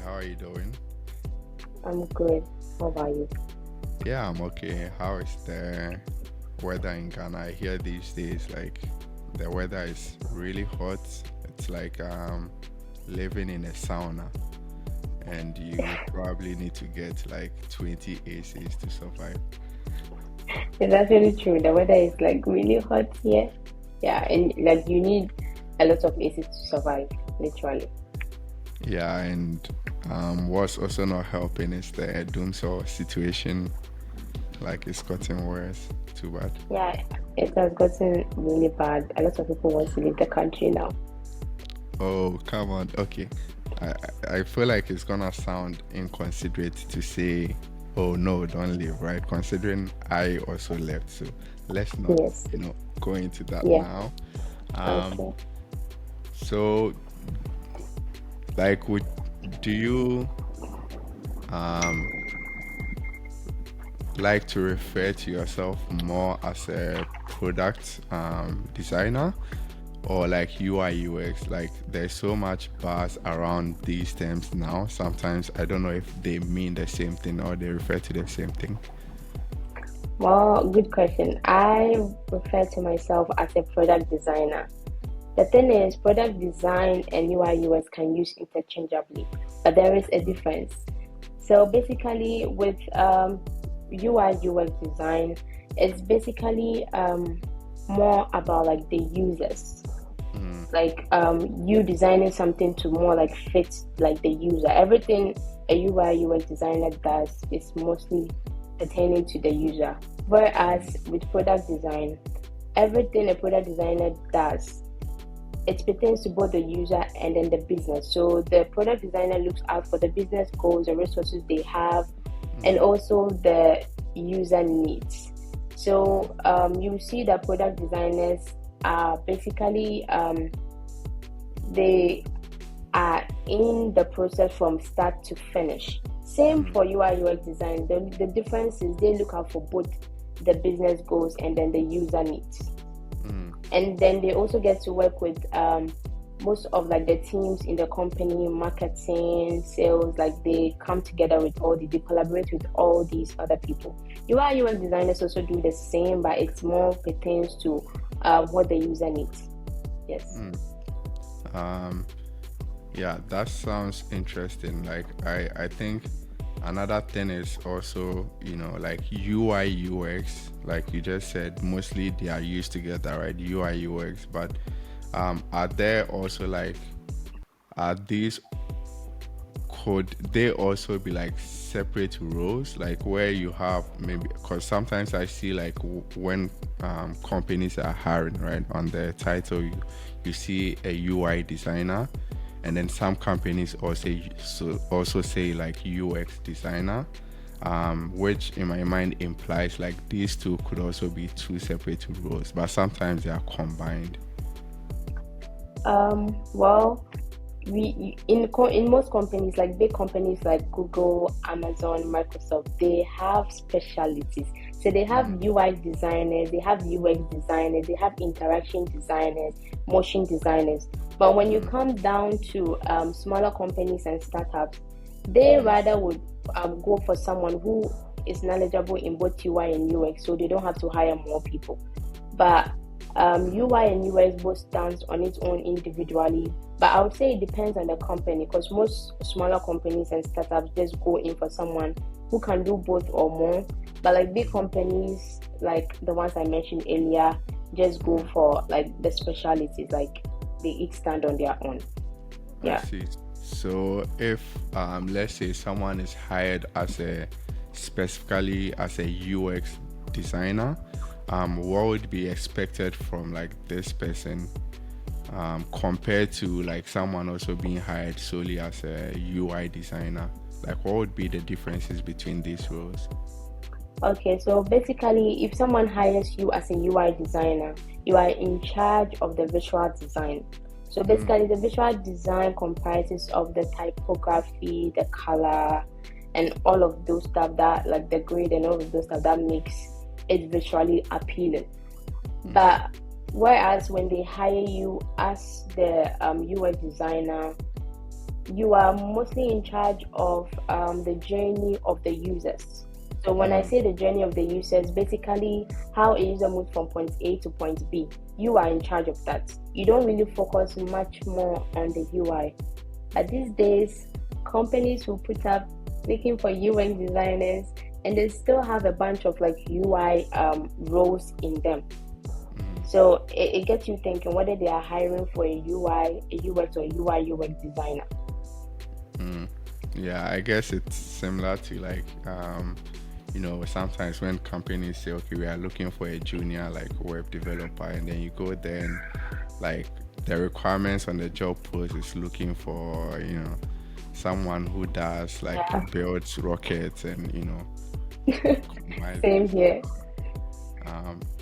how are you doing? I'm good. How about you? Yeah, I'm okay. How is the weather in Ghana? I hear these days like the weather is really hot. It's like living in a sauna and you probably need to get like 20 ACs to survive. It's actually true. The weather is like really hot here. Yeah, and like you need a lot of AC to survive, literally. Yeah, and what's also not helping is the doomsday situation, like it's gotten worse. Too bad. Yeah, it has gotten really bad. A lot of people want to leave the country now. Oh, come on. Okay. I I feel like it's gonna sound inconsiderate to say, "Oh no, don't leave," right? Considering I also left, so let's not, Yes. go into that Yeah. now. Um, Okay. so like, would do you um like to refer to yourself more as a product designer or like UI UX? Like there's so much buzz around these terms now. Sometimes I don't know if they mean the same thing or they refer to the same thing. Well, good question. I refer to myself as a product designer. The thing is, product design and UI UX can use interchangeably, but there is a difference. So basically, with UI UX design, it's basically more about like the users, Mm, like you designing something to more like fit like the user. Everything a UI UX designer does is mostly pertaining to the user. Whereas with product design, everything a product designer does it pertains to both the user and then the business. So the product designer looks out for the business goals, the resources they have, and mm, also the user needs. So you see that product designers are basically they are in the process from start to finish. Same mm, for UI UX design. The difference is they look out for both the business goals and then the user needs, mm. and then they also get to work with most of like the teams in the company, marketing, sales. Like they come together with they collaborate with all these other people. UI designers also do the same, but it's more pertains to what the user needs. Yes. Mm. Um, yeah, that sounds interesting. Like I think another thing is also, like UI UX, like you just said, mostly they are used together, right? UI UX, but are there also like are these could they also be like separate roles, like where you have maybe, because sometimes I see like when companies are hiring, right, on the title you see a UI designer, and then some companies also say like UX designer, which in my mind implies like these two could also be two separate roles, but sometimes they are combined. Well, we in most companies, like big companies like Google, Amazon, Microsoft, they have specialties. So they have Mm, UI designers, they have UX designers, they have interaction designers, motion designers. But when you mm, come down to smaller companies and startups, they mm, rather would go for someone who is knowledgeable in both UI and UX, so they don't have to hire more people. But mm, UI and UX both stands on its own individually, but I would say it depends on the company, because most smaller companies and startups just go in for someone who can do both or more. But like big mm, companies, like the ones I mentioned earlier, just go mm. for like the specialties, like they each stand on their own. I Yeah. see. So if let's say someone is hired as a specifically as a UX designer, what would be expected from like this person compared to like someone also being hired solely as a UI designer? Like what would be the differences between these roles? Okay, so basically, if someone hires you as a UI designer, you are in charge of the visual design. So Mm, basically, the visual design comprises of the typography, the color, and all of those stuff that, like the grid and all of those stuff that makes it visually appealing. mm, But whereas when they hire you as the UI designer, you are mostly in charge of the journey of the users. So when I Mm, say the journey of the users, basically how a user moves from point A to point B, you are in charge of that. You don't really focus much more on the UI. But these days, companies will put up looking for UX designers, and they still have a bunch of like UI roles in them. mm, So it gets you thinking whether they are hiring for a UI, a UX, or UI UX designer. mm. Yeah, I guess it's similar to like sometimes when companies say, okay, we are looking for a junior like web developer, and then you go there and like the requirements on the job post is looking for, someone who does like Yeah, builds rockets and same customizes. here.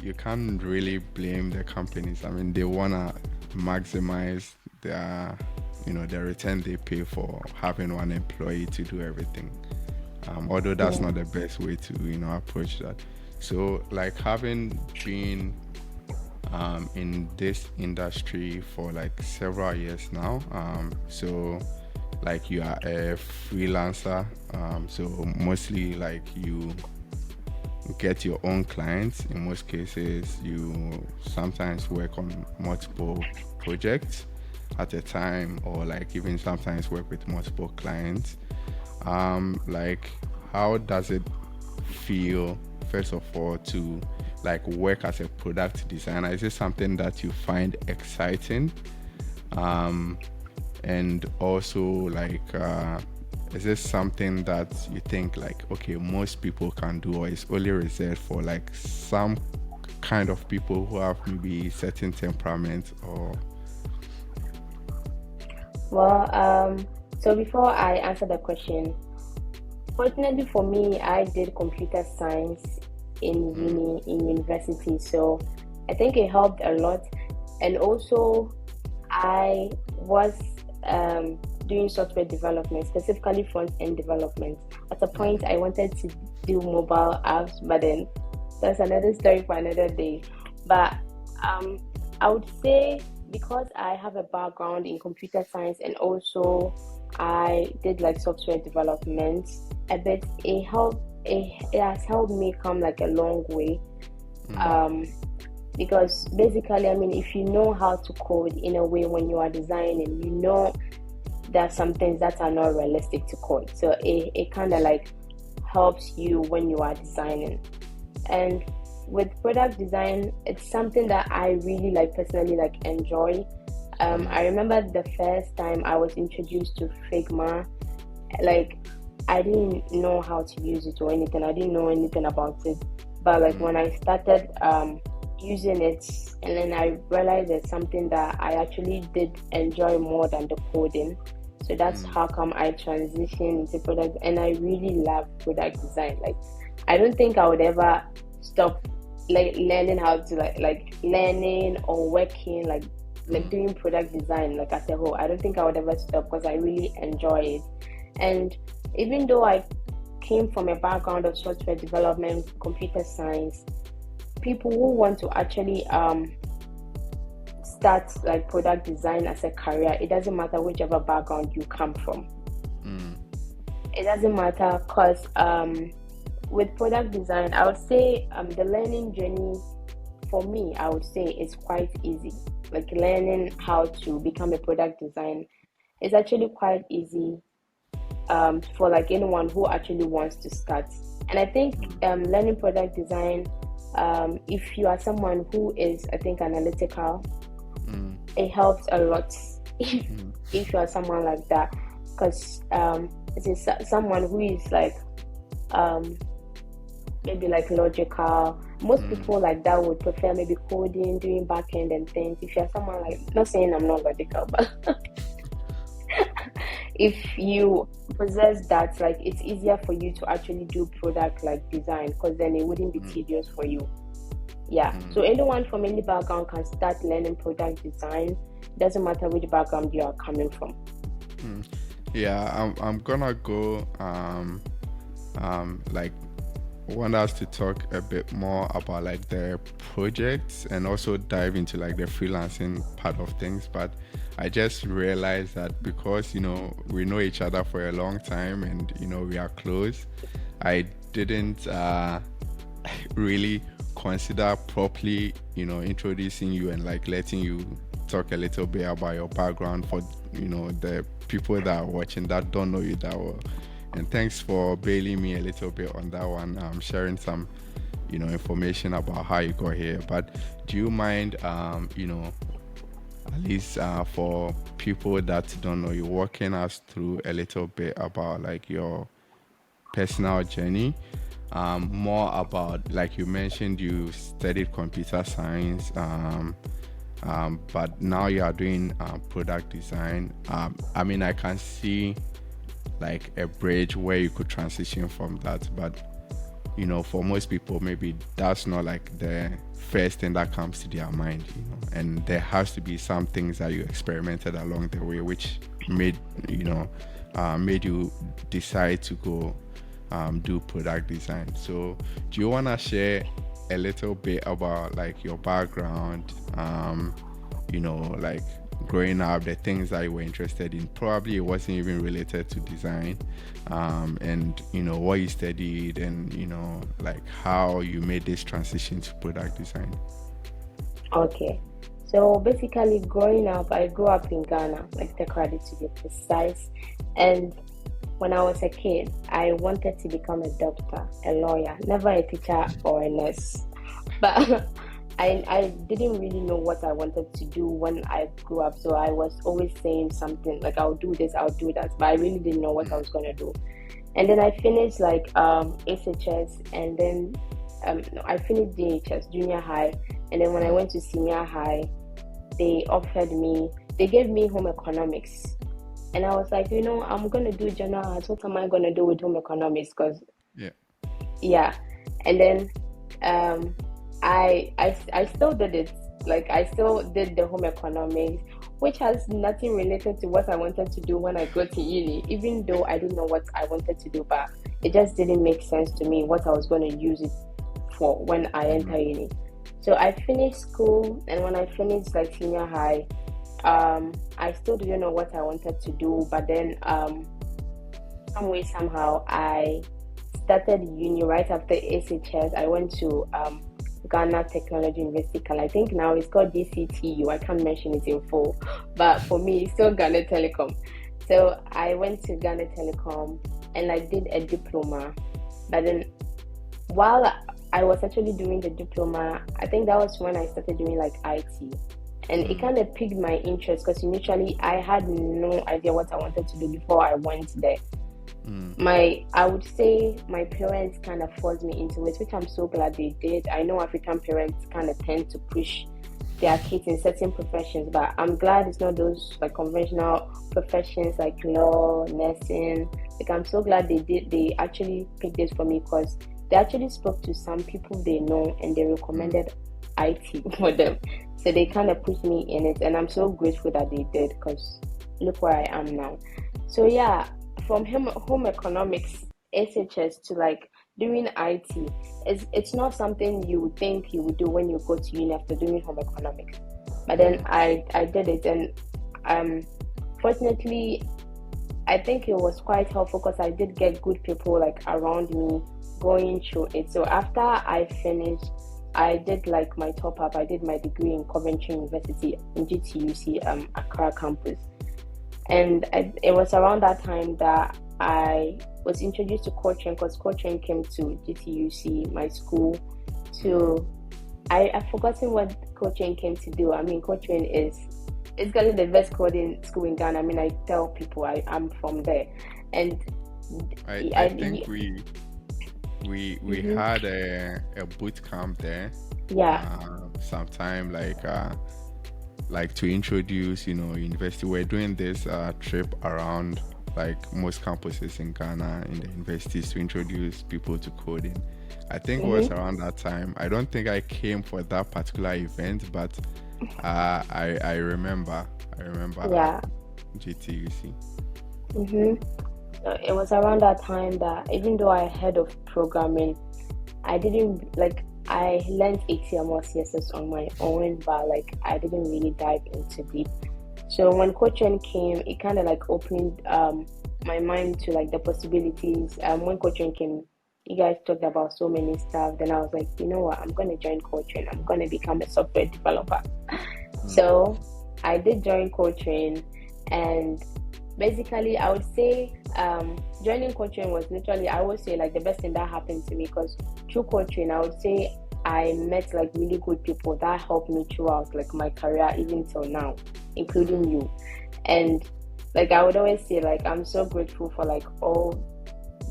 You can't really blame the companies. I mean, they wanna maximize their, the return they pay for having one employee to do everything. Although that's Yeah. not the best way to, approach that. So, like having been in this industry for like several years now, so like you are a freelancer, so mostly like you get your own clients. In most cases, you sometimes work on multiple projects at a time, or like even sometimes work with multiple clients. Like, how does it feel, first of all, to like work as a product designer? Is it something that you find exciting? Um, and also like is this something that you think like, okay, most people can do, or is only reserved for like some kind of people who have maybe certain temperament or Well, so before I answer the question, fortunately for me, I did computer science in mm, university, so I think it helped a lot. And also, I was doing software development, specifically front end development. At a point, mm, I wanted to do mobile apps, but then that's another story for another day. But um, I would say because I have a background in computer science and also I did like software development, I bet it has helped me come like a long way. mm, Um, because basically, I mean, if you know how to code in a way when you are designing, you know there are some things that are not realistic to code. So it kind of like helps you when you are designing. And with product design, it's something that I really like personally like enjoy. mm, I remember the first time I was introduced to Figma, like I didn't know how to use it or anything. I didn't know anything about it. But like when mm, I started using it, and then I realized it's something that I actually did enjoy more than the coding. So that's mm, how come I transitioned into product, and I really love product design. Like I don't think I would ever stop like learning how to like learning or working like mm, doing product design like as a whole. I don't think I would ever stop because I really enjoy it. And even though I came from a background of software development, computer science, people who want to actually start like product design as a career, it doesn't matter whichever background you come from. mm, It doesn't matter because with product design, I would say the learning journey for me, I would say it's quite easy. Like learning how to become a product design is actually quite easy for like anyone who actually wants to start. And I think mm, learning product design, if you are someone who is, I think, analytical, mm, it helps a lot. mm, If you are someone like that, because it is someone who is like um, maybe like logical. Most mm, people like that would prefer maybe coding, doing backend and things. If you're someone like, not saying I'm not logical, but if you possess that, like it's easier for you to actually do product like design because then it wouldn't be mm, tedious for you. Yeah. mm, So anyone from any background can start learning product design. Doesn't matter which background you are coming from. mm. Yeah, I'm gonna go like want us to talk a bit more about like the projects and also dive into like the freelancing part of things. But I just realized that because, we know each other for a long time and, we are close, I didn't really consider properly, introducing you and like letting you talk a little bit about your background for, the people that are watching that don't know you that well. And thanks for bailing me a little bit on that one, sharing some, information about how you got here. But do you mind, at least for people that don't know you, walking us through a little bit about like your personal journey, more about like you mentioned you studied computer science, but now you are doing product design. I mean, I can see like a bridge where you could transition from that, but for most people maybe that's not like the first thing that comes to their mind, and there has to be some things that you experimented along the way which made you decide to go do product design. So do you want to share a little bit about like your background, like growing up, the things that you were interested in? Probably it wasn't even related to design, and what you studied, and like how you made this transition to product design. Okay. So basically, growing up, I grew up in Ghana, like Tekradi to be precise. And when I was a kid, I wanted to become a doctor, a lawyer, never a teacher or a nurse. But I didn't really know what I wanted to do when I grew up. So I was always saying something like, I'll do this, I'll do that. But I really didn't know what I was going to do. And then I finished like SHS, and then no, I finished DHS, junior high. And then when I went to senior high, they gave me home economics. And I was like, I'm going to do general arts. What am I going to do with home economics? Because, yeah. And then I still did it. Like, I still did the home economics, which has nothing related to what I wanted to do when I go to uni, even though I didn't know what I wanted to do, but it just didn't make sense to me what I was going to use it for when I enter uni. So I finished school, and when I finished like senior high, I still didn't know what I wanted to do, but then some way somehow I started uni right after SHS. I went to Ghana Technology University, and I think now it's called GCTU. I can't mention it in full, but for me it's still Ghana Telecom. So I went to Ghana Telecom and I did a diploma, but then while I was actually doing the diploma, I think that was when I started doing like IT. And it kind of piqued my interest because initially I had no idea what I wanted to do before I went there. I would say my parents kind of forced me into it, which I'm so glad they did. I know African parents kind of tend to push their kids in certain professions, but I'm glad it's not those like conventional professions like law, nursing. Like, I'm so glad they actually picked this for me, because they actually spoke to some people they know and they recommended IT for them. So they kind of pushed me in it, and I'm so grateful that they did, because look where I am now. So yeah, from home economics, SHS, to like doing IT, it's not something you would think you would do when you go to uni after doing home economics. But then I did it, and fortunately, I think it was quite helpful because I did get good people like around me going through it. So after I finished, I did like my top up. I did my degree in Coventry University in GTUC Accra campus. And it was around that time that I was introduced to coaching, because coaching came to GTUC, my school, to I've forgotten what coaching came to do. I mean, coaching it's gonna be the best coding school in Ghana. I mean, I tell people I'm from there, and I think we had a boot camp there. Sometime like to introduce university. We're doing this trip around like most campuses in Ghana, in the universities, to introduce people to coding. I think it was around that time. I don't think I came for that particular event, but I remember GTUC. So it was around that time that, even though I heard of programming, I didn't like I learned HTML CSS on my own, but like I didn't really dive into deep. So when coaching came, it kind of like opened my mind to like the possibilities. When coaching came, you guys talked about so many stuff. Then I was like, you know what? I'm gonna join coaching. I'm gonna become a software developer. Mm. So I did join coaching, and basically I would say joining coaching was literally, I would say, like the best thing that happened to me, because through coaching I would say I met like really good people that helped me throughout like my career even till now, including you. And like I would always say, like I'm so grateful for like all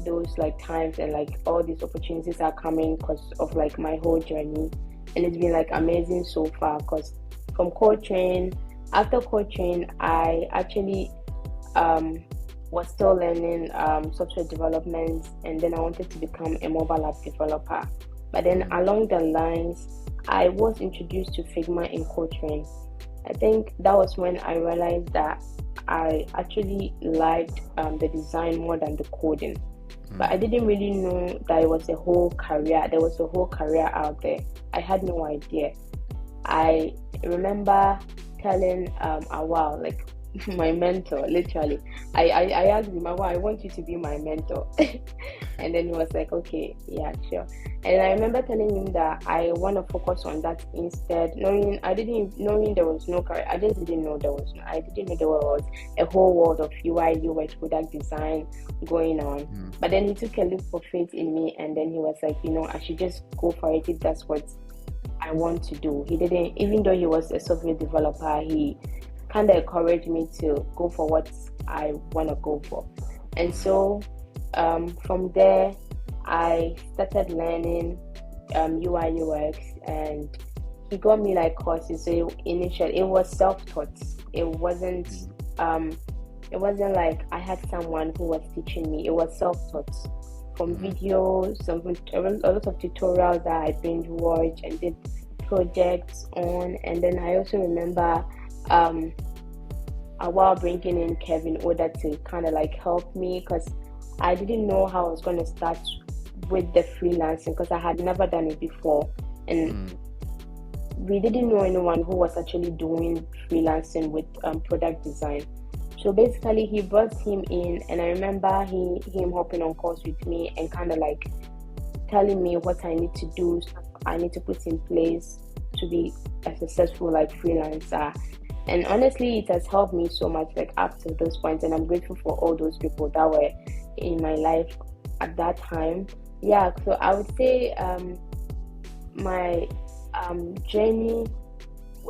those like times, and like all these opportunities are coming because of like my whole journey. And it's been like amazing so far, because from coaching, after coaching I actually um was still learning software development, and then I wanted to become a mobile app developer. But then Mm. along the lines, I was introduced to Figma in coaching. I think that was when I realized that I actually liked the design more than the coding. But I Mm. didn't really know that it was a whole career. There was a whole career out there. I had no idea. I remember telling Awal, like my mentor, literally. I asked him, Awal, I want you to be my mentor. And then he was like, okay, yeah, sure. And I remember telling him that I want to focus on that instead, knowing there was no career. I just didn't know there was I didn't know there was a whole world of UI, UX, product design going on. Mm. But then he took a leap of faith in me, and then he was like, I should just go for it if that's what I want to do. He didn't, even though he was a software developer, he kind of encouraged me to go for what I want to go for. And so from there, I started learning UI UX, and he got me like courses. So initially, it was self-taught. It wasn't Mm. um, it wasn't like I had someone who was teaching me. It was self-taught from Mm. videos, a lot of tutorials that I binge watched and did projects on. And then I also remember um, a while bringing in Kevin in order to kind of like help me, because I didn't know how I was going to start with the freelancing, because I had never done it before. And Mm. we didn't know anyone who was actually doing freelancing with product design. So basically, he brought him in, and I remember him hopping on calls with me and kind of like telling me what I need to do, stuff I need to put in place to be a successful like freelancer. And honestly, it has helped me so much, like up to this point, and I'm grateful for all those people that were in my life at that time. Yeah, so I would say my journey,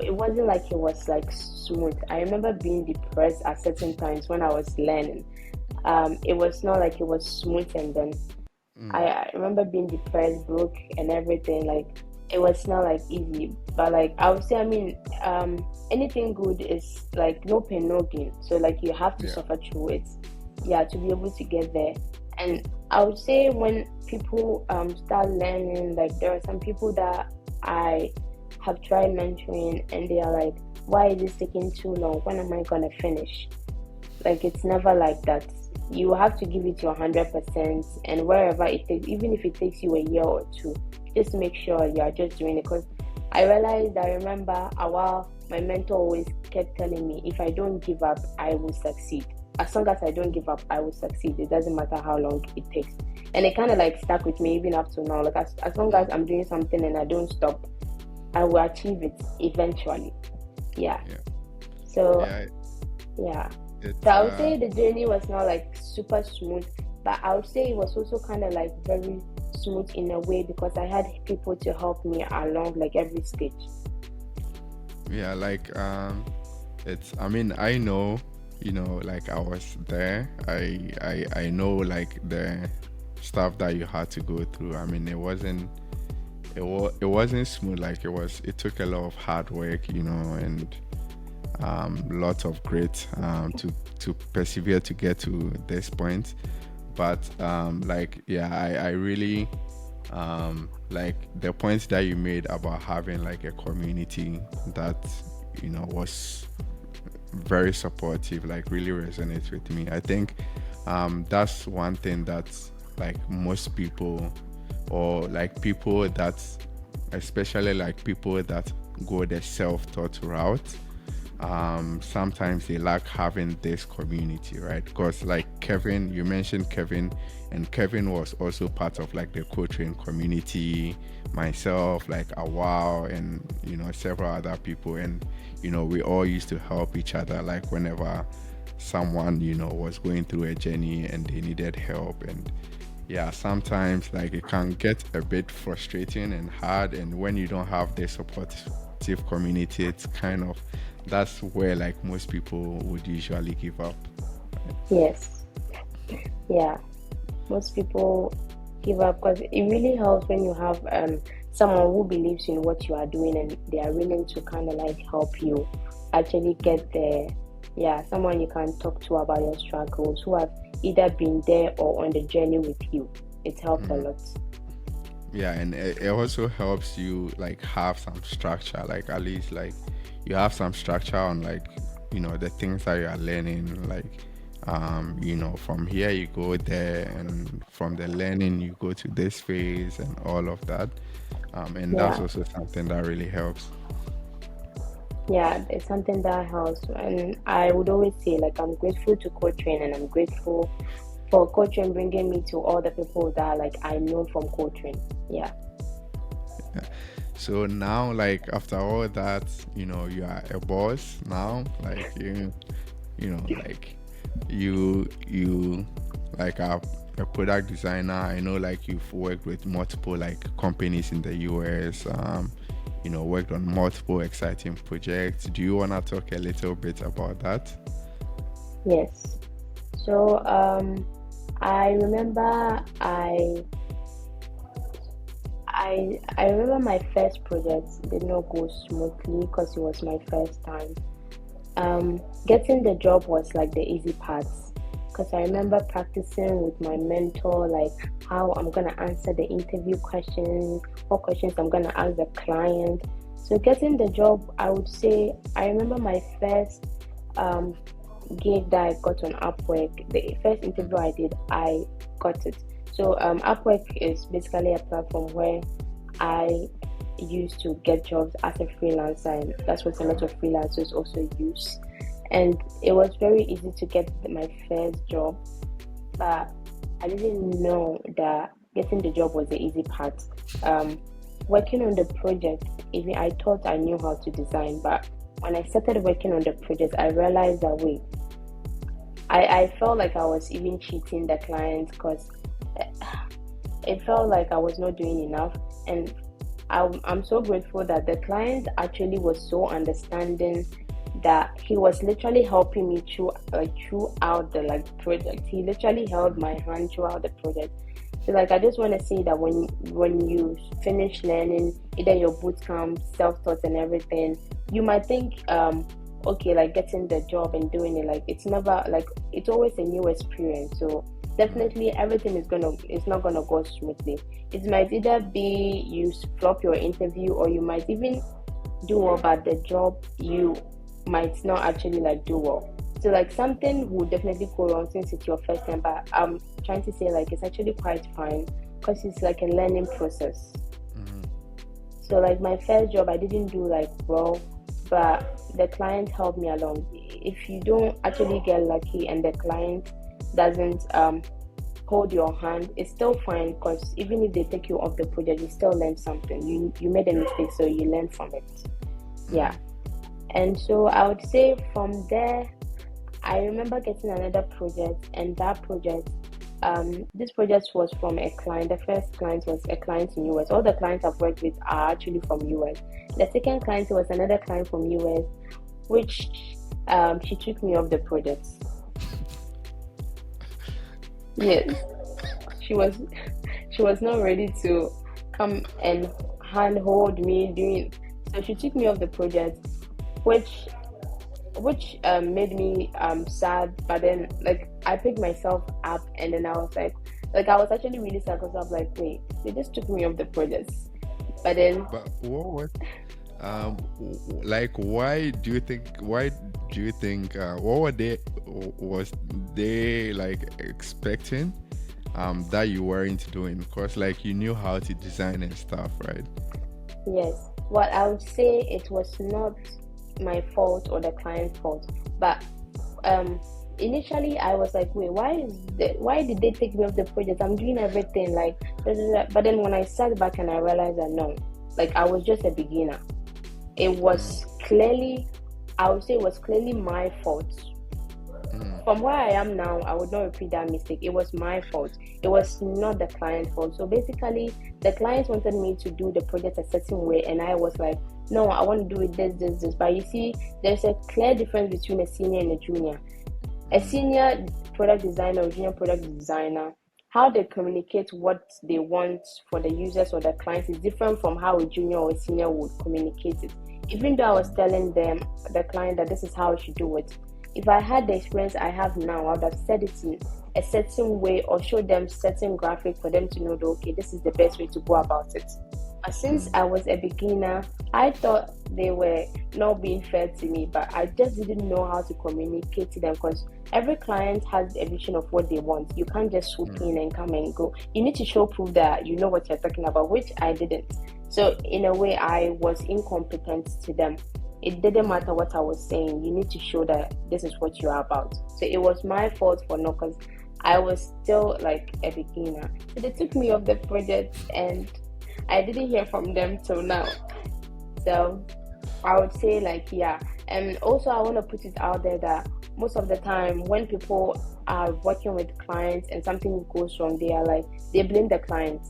it wasn't like it was like smooth. I remember being depressed at certain times when I was learning. It was not like it was smooth, and then Mm. I remember being depressed, broke, and everything. Like it was not like easy, but like I would say, I mean, anything good is like no pain, no gain. So like you have to Yeah. suffer through it, yeah, to be able to get there. And I would say when people start learning, like there are some people that I have tried mentoring, and they are like, why is this taking too long? When am I gonna finish? Like it's never like that. You have to give it your 100%, and wherever it takes, even if it takes you a year or two, just make sure you are just doing it. Because I remember a while my mentor always kept telling me, if I don't give up, I will succeed. As long as I don't give up, I will succeed. It doesn't matter how long it takes. And it kind of like stuck with me even up to now. Like as long as Mm. I'm doing something and I don't stop, I will achieve it eventually. Yeah. Yeah. So Yeah. yeah. So It's I would say the journey was not like super smooth, but I would say it was also kind of like very smooth in a way, because I had people to help me along like every stage. yeah, like it's, I mean, I know, like I was there. I know like the stuff that you had to go through. I mean, it wasn't smooth. Like it took a lot of hard work, and lots of grit to persevere to get to this point. But like, yeah, I really like the points that you made about having like a community that was very supportive, like really resonates with me. I think that's one thing that like most people or like people that, especially like people that go the self-taught route, sometimes they lack having this community, right? Because like Kevin, you mentioned Kevin, and Kevin was also part of like the co-train community, myself, like a wow, and several other people, and we all used to help each other like whenever someone was going through a journey and they needed help. And yeah, sometimes like it can get a bit frustrating and hard, and when you don't have the supportive community, it's kind of, that's where like most people would usually give up. Yes. Yeah. Most people give up because it really helps when you have someone who believes in what you are doing and they are willing to kind of like help you actually get there. Yeah, someone you can talk to about your struggles, who have either been there or on the journey with you. It helps a lot. Yeah, and it also helps you like have some structure, like at least like you have some structure on like the things that you are learning, like from here you go there, and from the learning you go to this phase and all of that. And that's Yeah. also something that really helps. Yeah, it's something that helps. And I would always say, like, I'm grateful to Co-train and I'm grateful for Co-train bringing me to all the people that, like, I know from Co-train. Yeah. So now, like after all that, you are a boss now. Like like you like a product designer. I know like you've worked with multiple like companies in the US. Worked on multiple exciting projects. Do you wanna talk a little bit about that? Yes. So, I remember I remember my first project did not go smoothly because it was my first time. Getting the job was like the easy parts because I remember practicing with my mentor, like how I'm gonna answer the interview questions, what questions I'm gonna ask the client. So getting the job, I would say I remember my first um, gig that I got on Upwork. The first interview I did, I got it. So Upwork is basically a platform where I used to get jobs as a freelancer, and that's what a lot of freelancers also use. And it was very easy to get my first job, but I didn't know that getting the job was the easy part. Um, Working on the project, even I thought I knew how to design, but when I started working on the project, I realized that wait, I felt like I was even cheating the client because it felt like I was not doing enough. And I'm so grateful that the client actually was so understanding that he was literally helping me throughout the like project. He literally held my hand throughout the project. So like I just want to say that when you finish learning either your boot camp, self-taught and everything, you might think okay, like getting the job and doing it, like it's never like it's always a new experience. So definitely everything is not gonna go smoothly. It might either be you flop your interview or you might even do well, but the job you might not actually like do well. So like something will definitely go wrong since it's your first time, but I'm trying to say like it's actually quite fine because it's like a learning process. So like my first job I didn't do like well, but the client helped me along. If you don't actually get lucky and the client doesn't hold your hand, it's still fine because even if they take you off the project, you still learn something. You made a mistake, so you learn from it. Yeah. And so I would say from there, I remember getting another project, and that project, this project was from a client. The first client was a client in US. All the clients I've worked with are actually from US. The second client was another client from US, which she took me off the project. Yes, she was she was not ready to come and handhold me doing. So she took me off the project, which made me sad. But then like I picked myself up and then I was like I was actually really sad because I was like, wait, they just took me off the project. But then But what like why do you think what were they was they like expecting, that you weren't doing? Because like you knew how to design and stuff, right? Yes. Well, I would say it was not my fault or the client's fault, but um initially I was like, wait, why did they take me off the project? I'm doing everything like da, da, da. But then when I sat back and I realized that no, like I was just a beginner. It was clearly, I would say it was clearly my fault. From where I am now, I would not repeat that mistake. It was my fault. It was not the client's fault. So basically, the client wanted me to do the project a certain way, and I was like, no, I want to do it this. But you see, there's a clear difference between a senior and a junior. A senior product designer or junior product designer, how they communicate what they want for the users or the clients is different from how a junior or a senior would communicate it. Even though I was telling them, the client, that this is how I should do it, if I had the experience I have now, I would have said it in a certain way or showed them certain graphic for them to know that, okay, this is the best way to go about it. But since I was a beginner, I thought they were not being fair to me, but I just didn't know how to communicate to them, because every client has a vision of what they want. You can't just swoop in and come and go. You need to show proof that you know what you're talking about, which I didn't. So in a way, I was incompetent to them. It didn't matter what I was saying. You need to show that this is what you are about. So it was my fault for no, because I was still like a beginner. So they took me off the project and I didn't hear from them till now. So I would say like, yeah. And also I want to put it out there that most of the time when people are working with clients and something goes wrong, they blame the client.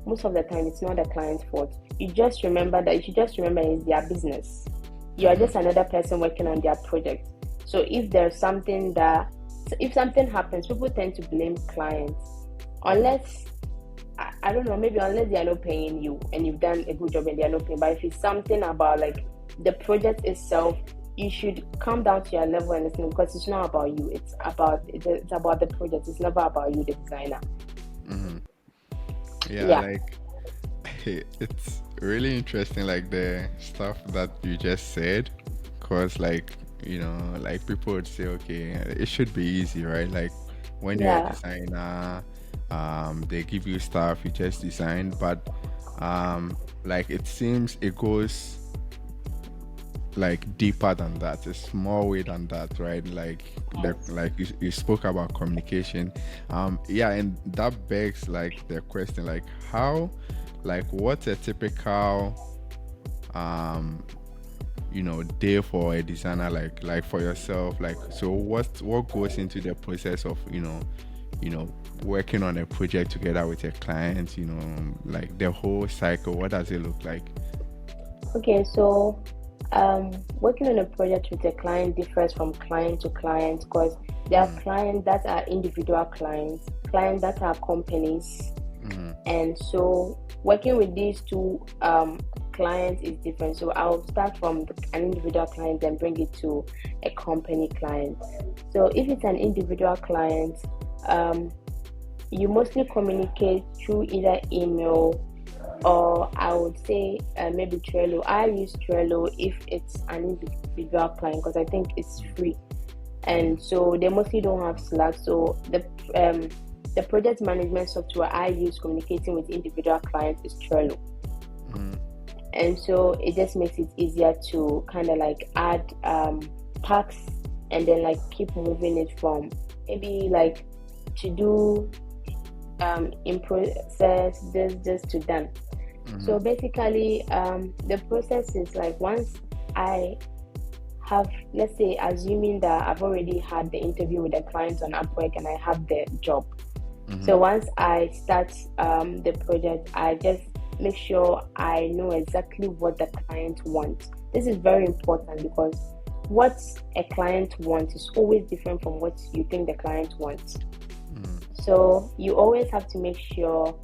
Most of the time it's not the client's fault. You should just remember it's their business. You are just another person working on their project. So if something happens, people tend to blame clients. Unless, I don't know, maybe unless they are not paying you and you've done a good job and they are not paying. But if it's something about like the project itself, you should come down to your level and listen, because it's not about you. It's about the project. It's never about you, the designer. Yeah, like it's really interesting, like the stuff that you just said, because like like people would say, okay, it should be easy, right? Like when you're a designer, they give you stuff, you just design, but like it seems it goes like deeper than that. It's more way than that, right? Like like you spoke about communication, and that begs like the question, like how, like what's a typical day for a designer, like for yourself, like so what goes into the process of working on a project together with a client, like the whole cycle? What does it look like? Okay, so working on a project with a client differs from client to client, because there are clients that are individual clients that are companies, and so working with these two clients is different. So I'll start from an individual client and bring it to a company client. So if it's an individual client, you mostly communicate through either email, or I would say maybe Trello. I use Trello if it's an individual client, because I think it's free, and so they mostly don't have Slack. So the project management software I use communicating with individual clients is Trello. And so it just makes it easier to kind of like add tasks and then like keep moving it from maybe like to do in process this to done. So basically the process is like, once I have, let's say, assuming that I've already had the interview with the client on Upwork and I have the job. So once I start the project, I just make sure I know exactly what the client wants. This is very important, because what a client wants is always different from what you think the client wants. So you always have to make sure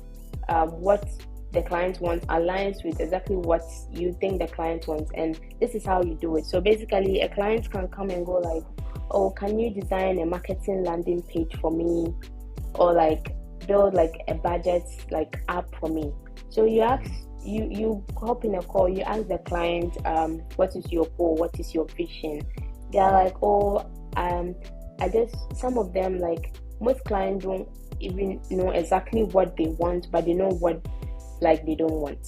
what the client wants aligns with exactly what you think the client wants, and this is how you do it. So basically, a client can come and go like, oh, can you design a marketing landing page for me, or like build like a budget like app for me. So you hop in a call, you ask the client, what is your goal, what is your vision? They're like, oh, some of them, like most clients don't even know exactly what they want, but they know what like they don't want.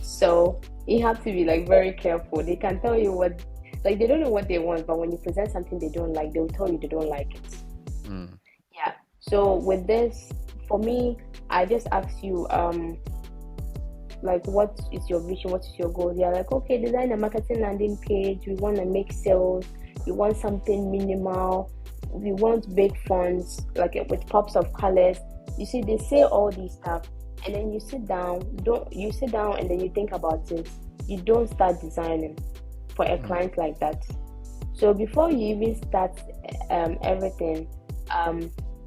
So you have to be like very careful. They can tell you what, like they don't know what they want, but when you present something they don't like, they'll tell you they don't like it. Mm. Yeah. So with this, for me, I just ask you, like what is your vision, what is your goal? They're like, okay, design a marketing landing page, we want to make sales, we want something minimal, we want big fonts, like with pops of colors. You see, they say all these stuff, and then you sit down, and then you think about it. You don't start designing for a client like that. So before you even start everything,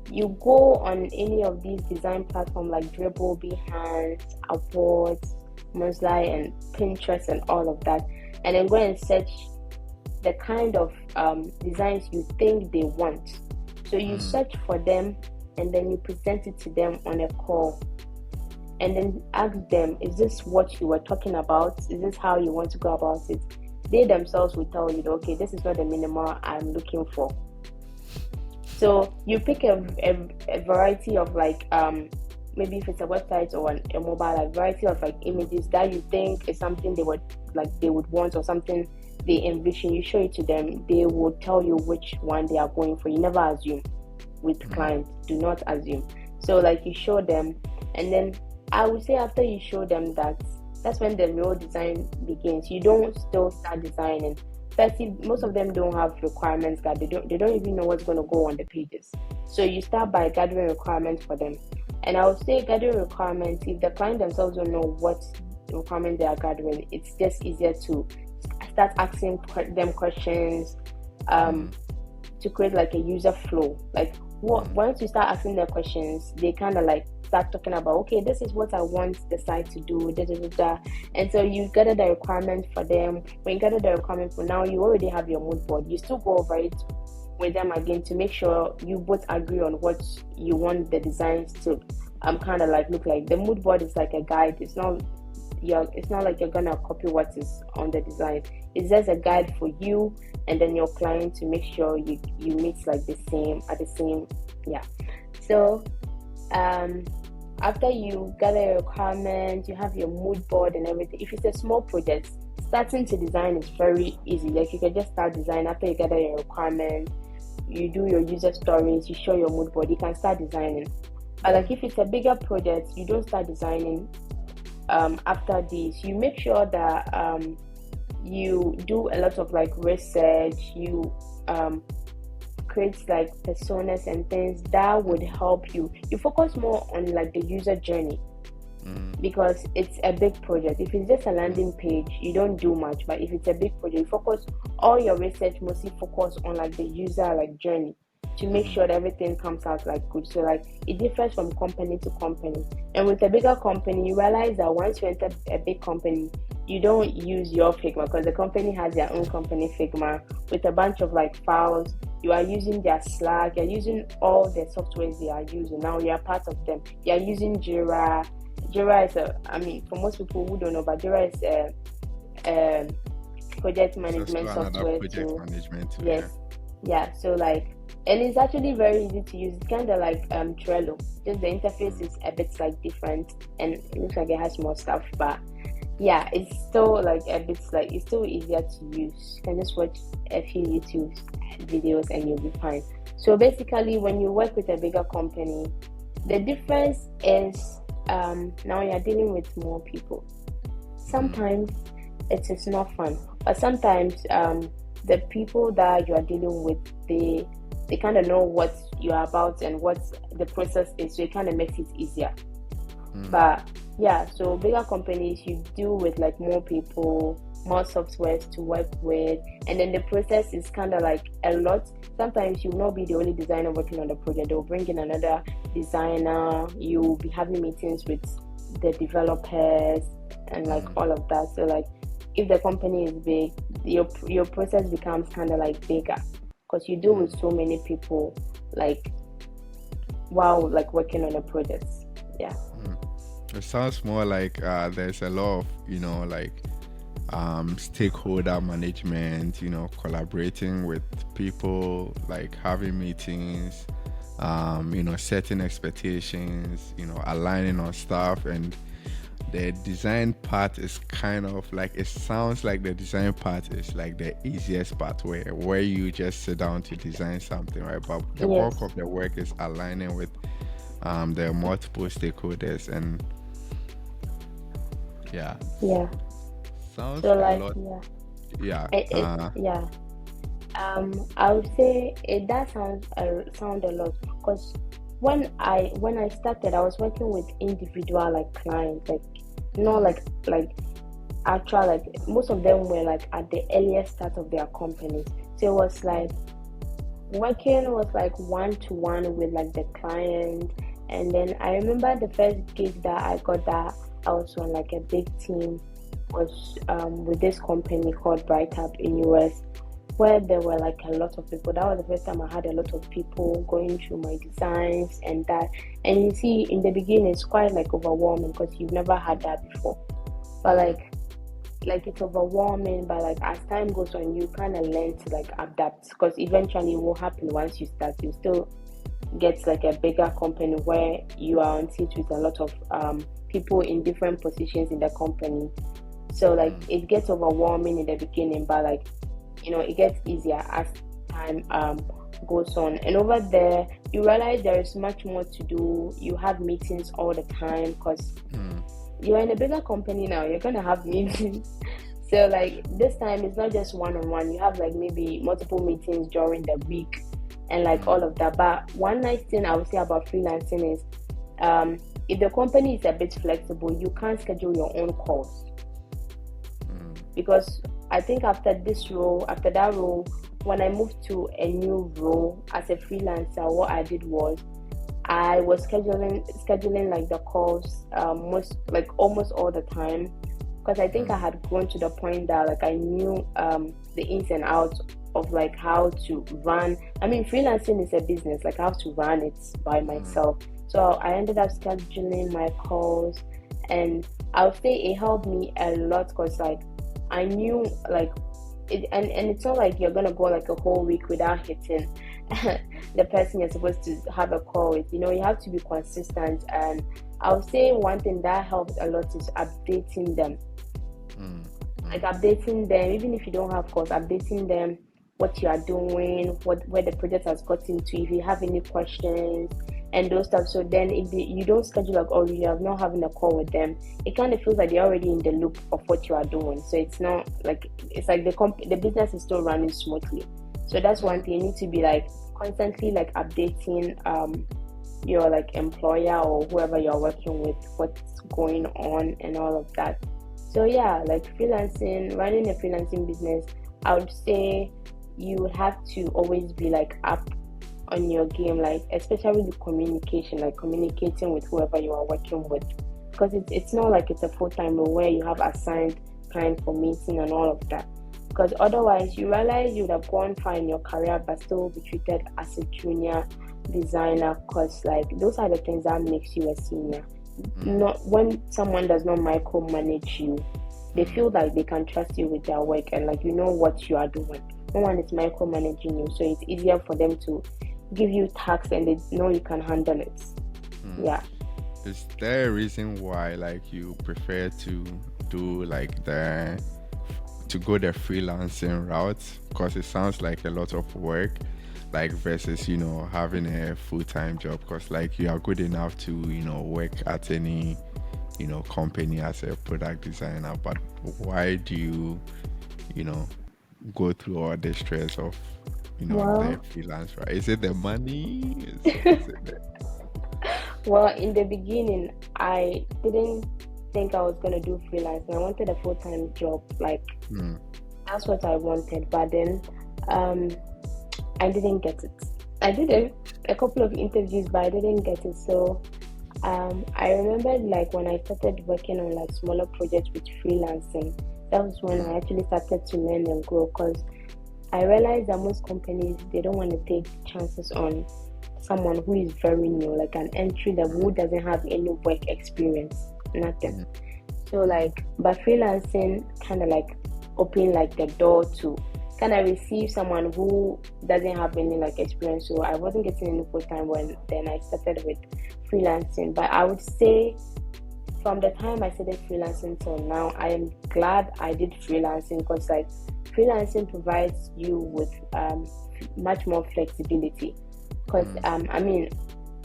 you go on any of these design platforms like Dribble, Behance, Upworks, Monslide, and Pinterest, and all of that, and then go and search the kind of designs you think they want. So you search for them, and then you present it to them on a call, and then ask them, is this what you were talking about? Is this how you want to go about it? They themselves will tell you, okay, this is not the minimal I'm looking for. So you pick a variety of like maybe if it's a website or a mobile, a variety of like images that you think is something they would want, or something they envision. You show it to them, they will tell you which one they are going for. You never assume with clients, do not assume. So like you show them, and then I would say after you show them that, that's when the real design begins. You don't still start designing. First, most of them don't have requirements that they don't even know what's going to go on the pages. So you start by gathering requirements for them. And I would say gathering requirements, if the client themselves don't know what requirements they are gathering, it's just easier to start asking them questions to create like a user flow. Like once you start asking them questions, they kind of like start talking about, okay, this is what I want the site to do, da, da, da, da. And so you gather the requirement for them. When you gather the requirement for now, you already have your mood board. You still go over it with them again to make sure you both agree on what you want the designs to kind of like look like. The mood board is like a guide. It's not like you're gonna copy what is on the design. It's just a guide for you and then your client to make sure you meet like the same. Yeah. So after you gather your requirements, you have your mood board and everything. If it's a small project, starting to design is very easy. Like you can just start design after you gather your requirements, you do your user stories, you show your mood board, you can start designing. But like if it's a bigger project, you don't start designing after this. You make sure that you do a lot of like research, you create like personas and things that would help you. You focus more on like the user journey because it's a big project. If it's just a landing page, you don't do much. But if it's a big project, you focus all your research mostly focus on like the user like journey to make sure that everything comes out like good. So like it differs from company to company. And with a bigger company, you realize that once you enter a big company, you don't use your Figma because the company has their own company Figma with a bunch of like files. You are using their Slack, you're using all the softwares they are using. Now you are part of them. You are using Jira. Jira is for most people who don't know, but Jira is a project management software project management too. Yes. Yeah. So like, and it's actually very easy to use. It's kind of like Trello. Just the interface is a bit like different, and it looks like it has more stuff, but yeah, it's still like a bit like it's still easier to use. You can just watch a few YouTube videos and you'll be fine. So basically, when you work with a bigger company, the difference is now you're dealing with more people. Sometimes it is not fun, but sometimes the people that you are dealing with, they kind of know what you are about and what the process is, so it kind of makes it easier. But yeah, so bigger companies, you deal with like more people, more softwares to work with, and then the process is kind of like a lot. Sometimes you'll not be the only designer working on the project. They'll bring in another designer. You'll be having meetings with the developers and like all of that. So like if the company is big, your process becomes kind of like bigger because you deal with so many people like while like working on a project. Yeah. It sounds more like there's a lot of like stakeholder management, collaborating with people, like having meetings, setting expectations, aligning on stuff. And the design part is kind of like, it sounds like the design part is like the easiest part, where you just sit down to design something, right? But the bulk Yes. of the work is aligning with the multiple stakeholders. And yeah, Yeah. sounds So a like, lot. yeah. Yeah. Yeah. I would say it does sound a lot, because when I started, I was working with individual like clients, like not Mm, like actual, like most of them were like at the earliest start of their companies. So it was like working was like one to one with like the client. And then I remember the first gig that I got, that I was on like a big team, was with this company called Bright Up in US, where there were like a lot of people. That was the first time I had a lot of people going through my designs and that. And you see, in the beginning, it's quite like overwhelming because you've never had that before. But mm, like it's overwhelming. But like as time goes on, you kind of learn to like adapt, because eventually it will happen. Once you start, you still get like a bigger company where you are on seat with a lot of people in different positions in the company. So like mm, it gets overwhelming in the beginning, but like it gets easier as time goes on. And over there, you realize there is much more to do. You have meetings all the time because mm, you're in a bigger company now. You're gonna have meetings. So like this time, it's not just one on one. You have like maybe multiple meetings during the week, and like mm, all of that. But one nice thing I would say about freelancing is, um, if the company is a bit flexible, you can schedule your own calls. mm, Because I think after that role, when I moved to a new role as a freelancer, what I did was I was scheduling like the calls most like almost all the time, because I think I mm, had grown to the point that like I knew the ins and outs of like how to run. I mean, freelancing is a business, like I have to run it by mm, myself. So I ended up scheduling my calls, and I'll say it helped me a lot, because like I knew like and it's not like you're gonna go like a whole week without hitting the person you're supposed to have a call with. You have to be consistent. And I would say one thing that helps a lot is updating them. mm, Like mm, updating them, even if you don't have calls, updating them what you are doing, where the project has gotten to, if you have any questions and those stuff. So then if you don't schedule like, or you are not having a call with them, it kind of feels like they're already in the loop of what you are doing. So it's not like, it's like the business is still running smoothly. So that's one mm, thing. You need to be like constantly like updating your like employer or whoever you're working with, what's going on and all of that. So yeah, like freelancing, running a freelancing business, I would say you would have to always be like up on your game, like especially with communication, like communicating with whoever you are working with, because it's not like it's a full-time role where you have assigned time for meeting and all of that. Because otherwise, you realize you would have gone far in your career, but still be treated as a junior designer. Because like those are the things that makes you a senior. mm, Not when someone does not micromanage you, they mm. feel like they can trust you with their work, and like you know what you are doing. No one is micromanaging you, so it's easier for them to give you tasks and they know you can handle it. Mm. Yeah. Is there a reason why like you prefer to do like to go the freelancing route? Because it sounds like a lot of work, like versus having a full-time job. Because like you are good enough to work at any company as a product designer, but why do you know go through all the stress of the Well, freelance, right? Is it the money? Is it the well, in the beginning, I didn't think I was gonna do freelance. I wanted a full-time job. Like mm, that's what I wanted. But then, um, I didn't get it. I did a couple of interviews, but I didn't get it. So I remember like when I started working on like smaller projects with freelancing, that was when mm, I actually started to learn and grow, because I realized that most companies, they don't want to take chances on someone who is very new, like an entry level who doesn't have any work experience, nothing. mm, So like, but freelancing kind of like open like the door to kind of receive someone who doesn't have any like experience. So I wasn't getting any full time when then I started with freelancing. But I would say from the time I started freelancing till now, I am glad I did freelancing, because like freelancing provides you with much more flexibility. Because I mean,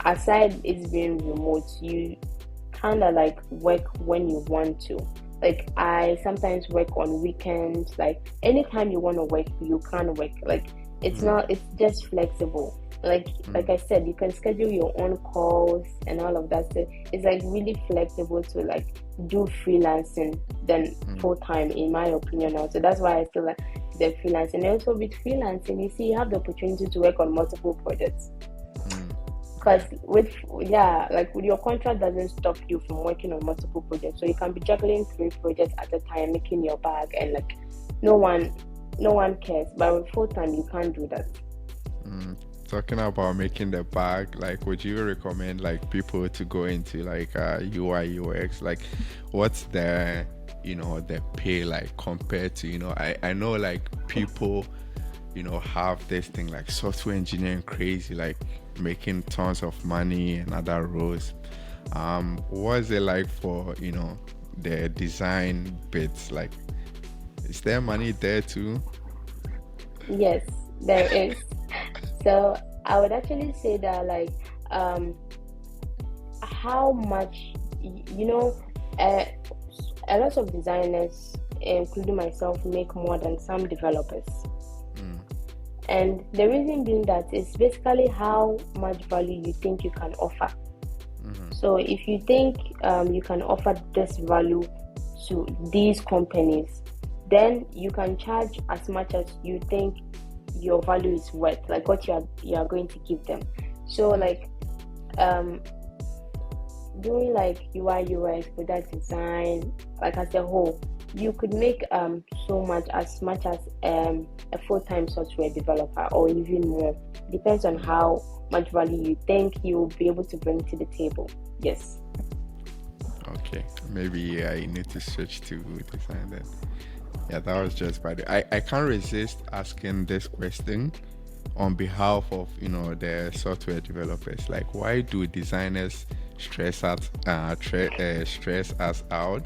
aside it's being remote, you kind of like work when you want to. Like I sometimes work on weekends. Like anytime you want to work, you can work. Like it's not. It's just flexible. Like I said, you can schedule your own calls and all of that. So it's like really flexible to like do freelancing than full time, in my opinion. Also, that's why I feel like the freelancing. And also with freelancing, you see, you have the opportunity to work on multiple projects. Because with your contract doesn't stop you from working on multiple projects, so you can be juggling 3 projects at a time, making your bag, and like no one cares. But with full time, you can't do that. Talking about making the bag, like would you recommend like people to go into like UI UX? Like what's the the pay like compared to I know like people have this thing like software engineering crazy, like making tons of money and other roles. What's it like for the design bits? Like is there money there too? Yes, there is. So I would actually say that like how much a lot of designers, including myself, make more than some developers. And the reason being that it's basically how much value you think you can offer. So if you think you can offer this value to these companies, then you can charge as much as you think your value is worth, like what you are going to give them. So like doing like UI UX, product design, like as a whole, you could make so much as a full-time software developer, or even more. Depends on how much value you think you'll be able to bring to the table. Yes. Okay, maybe I need to switch to design then. Yeah, that was just by I can't resist asking this question on behalf of the software developers. Like, why do designers stress us out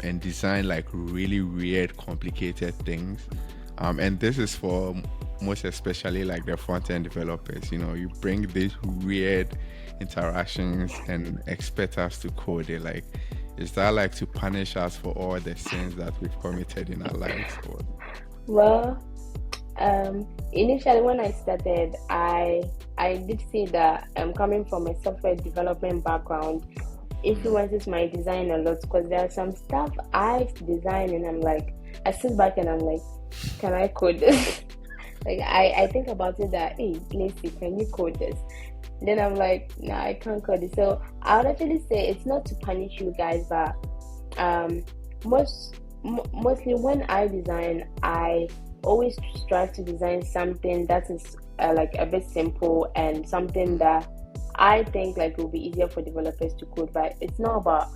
and design like really weird, complicated things? And this is for most especially like the front-end developers. You bring these weird interactions and expect us to code it. Like, is that like to punish us for all the sins that we've committed in our lives? Or? Well, initially when I started, I did say that I'm coming from a software development background influences my design a lot, because there are some stuff I design and I'm like, I sit back and I'm like, can I code this? Like I think about it that, hey, Lacey, can you code this? Then I'm like, no, I can't code it. So I would actually say it's not to punish you guys, but mostly when I design, I always strive to design something that is like a bit simple and something that I think like will be easier for developers to code. But it's not about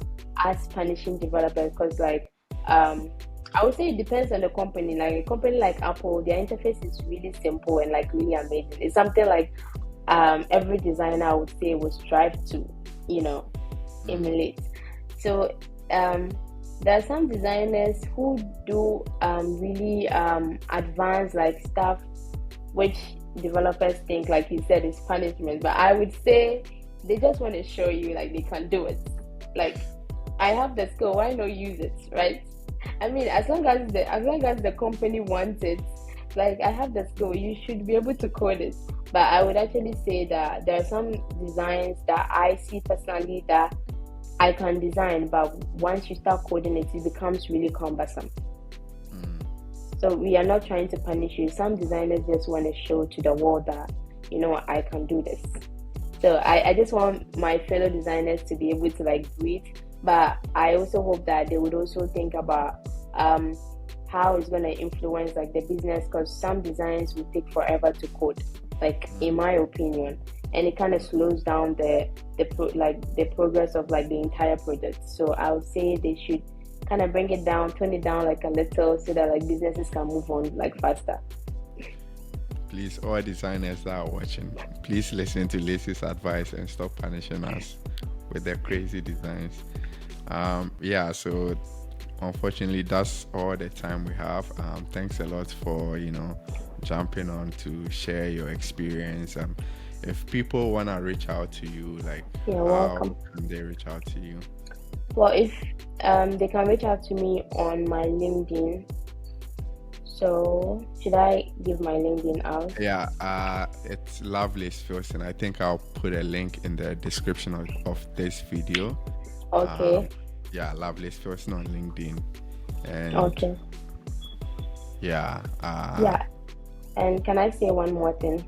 us punishing developers, because like I would say it depends on the company. Like a company like Apple, their interface is really simple and like really amazing. It's something like every designer, I would say, would strive to emulate. So there are some designers who do really advanced like stuff which developers think, like you said, is punishment. But I would say they just want to show you like they can do it. Like, I have the skill, why not use it, right? I mean, as long as the company wants it, like I have the skill, you should be able to code it. But I would actually say that there are some designs that I see personally that I can design, but once you start coding it, it becomes really cumbersome. So we are not trying to punish you. Some designers just want to show to the world that, I can do this. So I just want my fellow designers to be able to like breathe. But I also hope that they would also think about how it's going to influence like the business, because some designs will take forever to code, like in my opinion, and it kind of slows down the progress of like the entire project. So I would say they should kind of bring it down, tone it down like a little so that like businesses can move on like faster. Please, all designers that are watching, please listen to Lacey's advice and stop punishing us with their crazy designs. Yeah, so unfortunately that's all the time we have. Thanks a lot for jumping on to share your experience. If people want to reach out to you, like You're how welcome. can they reach out to you? Well, if they can reach out to me on my LinkedIn. So should I give my LinkedIn out? Yeah, it's Lovelace first, and I think I'll put a link in the description of this video. Okay. Yeah, Lovelace first on LinkedIn, and Okay. yeah, Yeah. And can I say one more thing?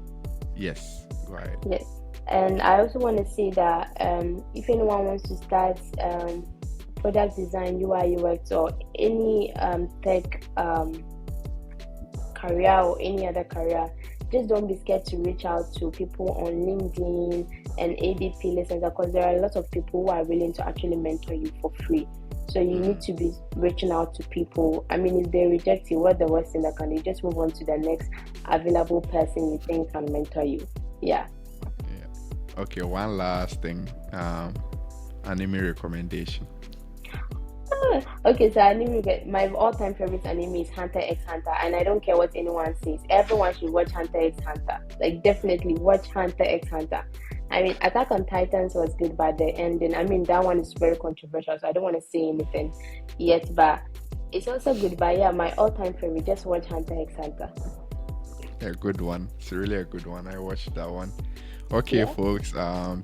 yes, go ahead. Yes. And I also want to say that if anyone wants to start product design, UI, UX, or any tech career or any other career, just don't be scared to reach out to people on LinkedIn and ADP lessons, because there are a lot of people who are willing to actually mentor you for free. So you need to be reaching out to people. I mean, if they reject you, what the worst thing that can they just move on to the next available person you think can mentor you. Yeah. Okay, one last thing. Anime recommendation. Okay, so anime, my all-time favorite anime is Hunter x Hunter, and I don't care what anyone says. Everyone should watch Hunter x Hunter. Like, definitely watch Hunter x Hunter. I mean, Attack on Titans was good, but the ending, I mean, that one is very controversial, so I don't want to say anything yet, but it's also good. But yeah, my all-time favorite, just watch Hunter x Hunter. A good one. It's really a good one. I watched that one. Okay, Yeah. folks.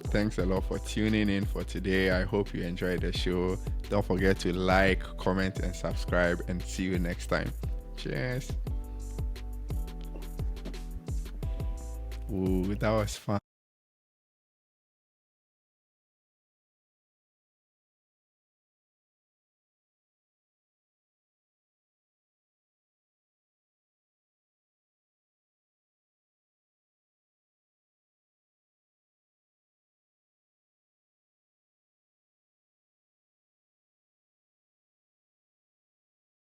Thanks a lot for tuning in for today. I hope you enjoyed the show. Don't forget to like, comment, and subscribe. And see you next time. Cheers. Ooh, that was fun.